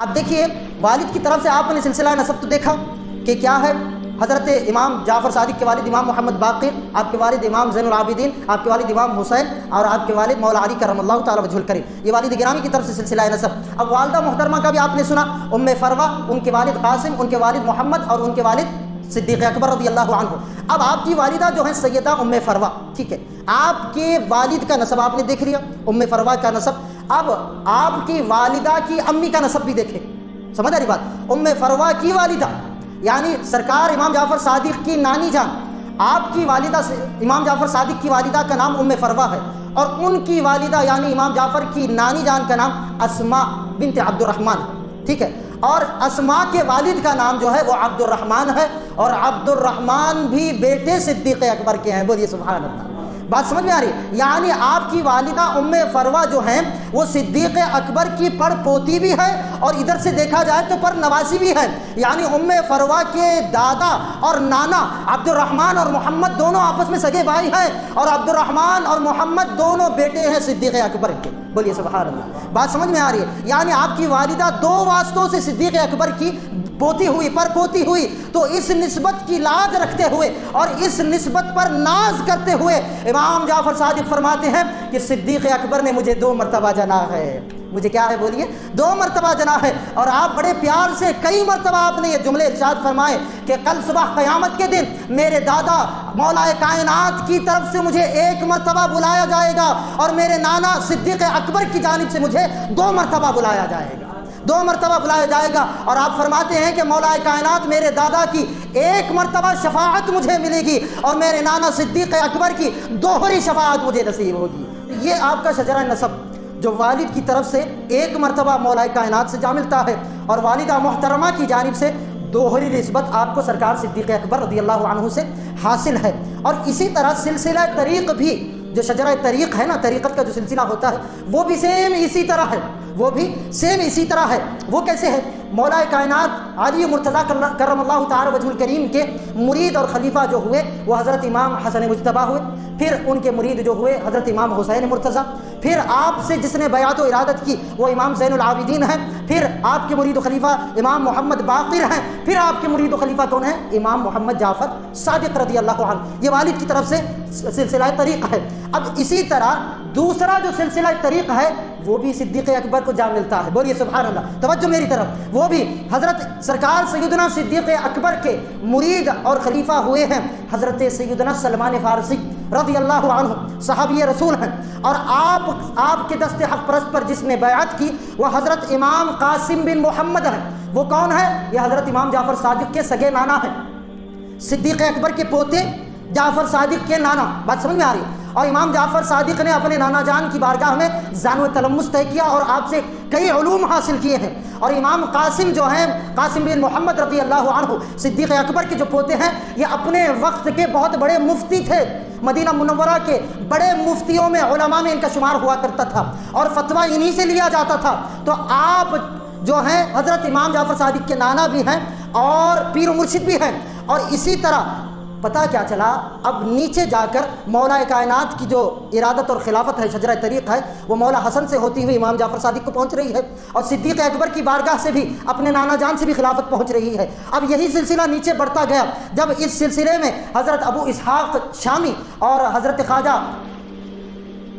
اب دیکھیے والد کی طرف سے آپ نے سلسلہ نسب تو دیکھا کہ کیا ہے. حضرت امام جعفر صادق کے والد امام محمد باقر، آپ کے والد امام زین العابدین، آپ کے والد امام حسین، اور آپ کے والد مولا علی کرم اللہ تعالی وجہ الکریم، یہ والد گرامی کی طرف سے سلسلہ نسب. اب والدہ محترمہ کا بھی آپ نے سنا، ام فروہ، ان کے والد قاسم، ان کے والد محمد، اور ان کے والد صدیق اکبر رضی اللہ عنہ. اب آپ کی والدہ جو ہے سیدہ ام فروہ، ٹھیک ہے، آپ کے والد کا نسب آپ نے دیکھ لیا، ام فروہ کا نسب. اب آپ کی والدہ کی امی کا نسب بھی دیکھیں، سمجھ آ رہی بات. ام فروہ کی والدہ یعنی سرکار امام جعفر صادق کی نانی جان، آپ کی والدہ امام جعفر صادق کی والدہ کا نام ام فروہ ہے، اور ان کی والدہ یعنی امام جعفر کی نانی جان کا نام اسماء بنت عبد الرحمن، ٹھیک ہے. اور اسماء کے والد کا نام جو ہے وہ عبد الرحمن ہے، اور عبد الرحمن بھی بیٹے صدیق اکبر کے ہیں. بولیے سبحان اللہ. بات سمجھ میں آ رہی ہے؟ یعنی آپ کی والدہ ام فروہ جو ہیں وہ صدیق اکبر کی پڑ پوتی بھی ہے، اور ادھر سے دیکھا جائے تو پر نواسی بھی ہے. یعنی ام فروہ کے دادا اور نانا عبد الرحمن اور محمد دونوں آپس میں سگے بھائی ہیں، اور عبد الرحمن اور محمد دونوں بیٹے ہیں صدیق اکبر کے. بولیے سبحان اللہ. بات سمجھ میں آ رہی ہے؟ یعنی آپ کی والدہ دو واسطوں سے صدیق اکبر کی پوتی ہوئی، پر پوتی ہوئی. تو اس نسبت کی لاج رکھتے ہوئے اور اس نسبت پر ناز کرتے ہوئے امام جعفر صادق فرماتے ہیں کہ صدیق اکبر نے مجھے 2 مرتبہ جنا ہے. مجھے کیا ہے بولیے؟ 2 مرتبہ جنا ہے. اور آپ بڑے پیار سے کئی مرتبہ آپ نے یہ جملے ارشاد فرمائے کہ کل صبح قیامت کے دن میرے دادا مولا کائنات کی طرف سے مجھے 1 مرتبہ بلایا جائے گا، اور میرے نانا صدیق اکبر کی جانب سے مجھے 2 مرتبہ بلایا جائے گا، 2 مرتبہ بلایا جائے گا. اور آپ فرماتے ہیں کہ مولا کائنات میرے دادا کی 1 مرتبہ شفاعت مجھے ملے گی، اور میرے نانا صدیق اکبر کی 2ہری شفاعت مجھے نصیب ہوگی. یہ آپ کا شجرہ نسب جو والد کی طرف سے 1 مرتبہ مولا کائنات سے جا ملتا ہے، اور والدہ محترمہ کی جانب سے 2ہری نسبت آپ کو سرکار صدیق اکبر رضی اللہ عنہ سے حاصل ہے. اور اسی طرح سلسلہ طریق بھی، جو شجرہ طریق ہے نا، طریقت کا جو سلسلہ ہوتا ہے وہ بھی سیم اسی طرح ہے، وہ بھی سیم اسی طرح ہے. وہ کیسے ہے؟ مولا کائنات علی مرتضیٰ کرم اللہ تعالی وجہ الکریم کے مرید اور خلیفہ جو ہوئے وہ حضرت امام حسن مجتبیٰ ہوئے، پھر ان کے مرید جو ہوئے حضرت امام حسین مرتضیٰ، پھر آپ سے جس نے بیعت و ارادت کی وہ امام زین العابدین ہیں، پھر آپ کے مرید و خلیفہ امام محمد باقر ہیں، پھر آپ کے مرید و خلیفہ کون ہیں؟ امام محمد جعفر صادق رضی اللہ عنہ. یہ والد کی طرف سے سلسلہ طریق ہے. اب اسی طرح دوسرا جو سلسلہ طریق ہے وہ بھی صدیق اکبر کو جا ملتا ہے. بولیے سبحان اللہ. توجہ میری طرف. وہ بھی حضرت سرکار سیدنا صدیق اکبر کے مرید اور خلیفہ ہوئے ہیں حضرت سیدنا سلمان فارسی رضی اللہ عنہ، صحابی رسول ہیں. اور آپ کے دست حق پرست پر جس نے بیعت کی وہ حضرت امام قاسم بن محمد ہیں. وہ کون ہے؟ یہ حضرت امام جعفر صادق کے سگے نانا ہیں، صدیق اکبر کے پوتے جعفر صادق کے نانا. بات سمجھ میں آ رہی ہے؟ اور امام جعفر صادق نے اپنے نانا جان کی بارگاہ میں زان و تلمس طے کیا اور آپ سے کئی علوم حاصل کیے ہیں. اور امام قاسم جو ہیں، قاسم بن محمد رضی اللہ عنہ، صدیق اکبر کے جو پوتے ہیں، یہ اپنے وقت کے بہت بڑے مفتی تھے. مدینہ منورہ کے بڑے مفتیوں میں، علماء میں ان کا شمار ہوا کرتا تھا، اور فتویٰ انہی سے لیا جاتا تھا. تو آپ جو ہیں حضرت امام جعفر صادق کے نانا بھی ہیں اور پیر و مرشد بھی ہیں. اور اسی طرح پتہ کیا چلا؟ اب نیچے جا کر مولا کائنات کی جو ارادت اور خلافت ہے، شجرہ طریق ہے، وہ مولا حسن سے ہوتی ہوئی امام جعفر صادق کو پہنچ رہی ہے، اور صدیق اکبر کی بارگاہ سے بھی اپنے نانا جان سے بھی خلافت پہنچ رہی ہے. اب یہی سلسلہ نیچے بڑھتا گیا. جب اس سلسلے میں حضرت ابو اسحاق شامی اور حضرت خواجہ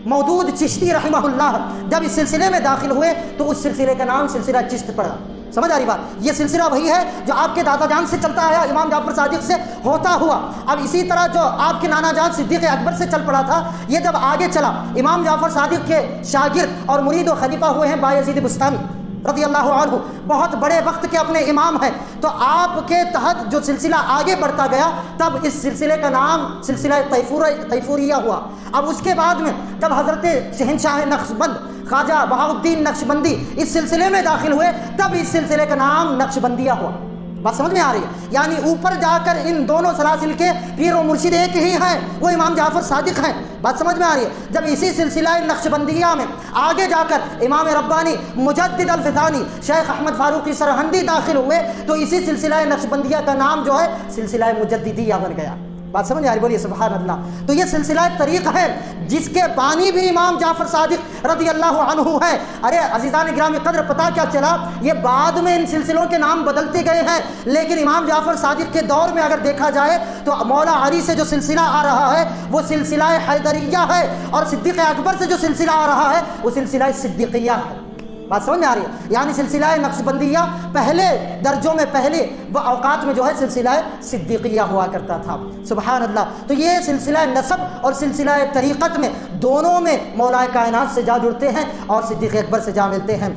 مودود چشتی رحمہ اللہ جب اس سلسلے میں داخل ہوئے تو اس سلسلے کا نام سلسلہ چشت پڑا. سمجھ آ رہی بات؟ یہ سلسلہ وہی ہے جو آپ کے دادا جان سے چلتا آیا، امام جعفر صادق سے ہوتا ہوا. اب اسی طرح جو آپ کے نانا جان صدیق اکبر سے چل پڑا تھا، یہ جب آگے چلا، امام جعفر صادق کے شاگرد اور مرید و خلیفہ ہوئے ہیں بایزید بستامی رضی اللہ عنہ، بہت بڑے وقت کے اپنے امام ہیں. تو آپ کے تحت جو سلسلہ آگے بڑھتا گیا تب اس سلسلے کا نام سلسلہ طیفوریہ ہوا. اب اس کے بعد میں جب حضرت شہنشاہ نقشبند خواجہ بہاؤالدین نقشبندی اس سلسلے میں داخل ہوئے تب اس سلسلے کا نام نقشبندیہ ہوا. بات سمجھ میں آ رہی ہے؟ یعنی اوپر جا کر ان دونوں سلاسل کے پیر و مرشد ایک ہی ہیں، وہ امام جعفر صادق ہیں. بات سمجھ میں آ رہی ہے؟ جب اسی سلسلہ نقشبندیہ میں آگے جا کر امام ربانی مجدد الفسانی شیخ احمد فاروقی سرہندی داخل ہوئے تو اسی سلسلہ نقشبندیہ کا نام جو ہے سلسلہ مجددیہ بن گیا. بات سمجھ آ رہی؟ بولیے سبحان اللہ۔ تو یہ سلسلہ طریق ہے جس کے بانی بھی امام جعفر صادق رضی اللہ عنہ ہے۔ ارے عزیزان گرامی قدر، پتہ کیا چلا، یہ بعد میں ان سلسلوں کے نام بدلتے گئے ہیں، لیکن امام جعفر صادق کے دور میں اگر دیکھا جائے تو مولا علی سے جو سلسلہ آ رہا ہے وہ سلسلہ حیدریہ ہے، اور صدیق اکبر سے جو سلسلہ آ رہا ہے وہ سلسلہ صدیقیہ ہے۔ بات سمجھ میں آ رہی ہے؟ یعنی سلسلہ نقشبندیہ پہلے درجوں میں، پہلے وہ اوقات میں جو ہے سلسلہ صدیقیہ ہوا کرتا تھا۔ سبحان اللہ۔ تو یہ سلسلہ نسب اور سلسلہ طریقت میں دونوں میں مولا کائنات سے جا جڑتے ہیں اور صدیق اکبر سے جا ملتے ہیں۔